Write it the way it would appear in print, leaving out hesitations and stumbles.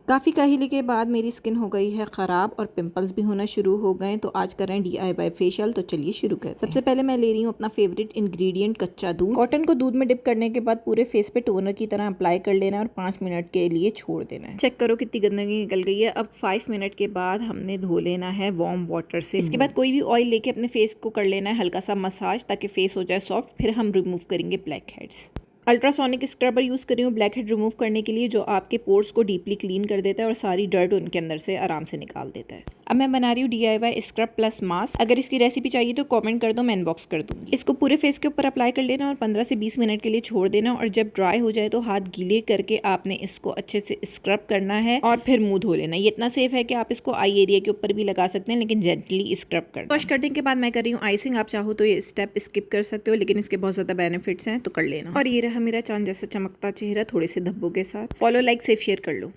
काफ़ी काहिली के बाद मेरी स्किन हो गई है ख़राब और पिंपल्स भी होना शुरू हो गए। तो आज कर रहे हैं DIY फेशियल। तो चलिए शुरू करते हैं। सबसे पहले मैं ले रही हूँ अपना फेवरेट इंग्रेडिएंट कच्चा दूध। कॉटन को दूध में डिप करने के बाद पूरे फेस पे टोनर की तरह अप्लाई कर लेना है और 5 मिनट के लिए छोड़ देना है। चेक करो कितनी गंदगी निकल गई है। अब 5 मिनट के बाद हमने धो लेना है वार्म वाटर से। इसके बाद कोई भी ऑयल लेके अपने फेस को कर लेना है हल्का सा मसाज, ताकि फेस हो जाए सॉफ्ट। फिर हम रिमूव करेंगे black heads. Ultrasonic scrubber use कर रही हूँ ब्लैक हेड रिमूव करने के लिए, जो आपके पोर्स को डीपली क्लीन कर देता है और सारी डर्ट उनके अंदर से आराम से निकाल देता है। अब मैं बना रही हूँ DIY स्क्रब प्लस मास्क। अगर इसकी रेसिपी चाहिए तो कमेंट कर दो, मैं इनबॉक्स कर दूँगी। इसको पूरे फेस के ऊपर अप्लाई कर लेना और 15 से 20 मिनट के लिए छोड़ देना। और जब ड्राई हो जाए तो हाथ गीले करके आपने इसको अच्छे से स्क्रब करना है और फिर मुंह धो लेना। ये इतना सेफ है कि आप इसको आई एरिया के ऊपर भी लगा सकते हैं, लेकिन जेंटली स्क्रब कर। वॉश करने के बाद मैं कर रही हूँ आइसिंग। आप चाहो तो ये स्टेप स्किप कर सकते हो, लेकिन इसके बहुत ज़्यादा बेनिफिट्स हैं, तो कर लेना। और ये रहा मेरा चांद जैसा चमकता चेहरा थोड़े से धब्बों के साथ। फॉलो, लाइक, सेव, शेयर कर लो।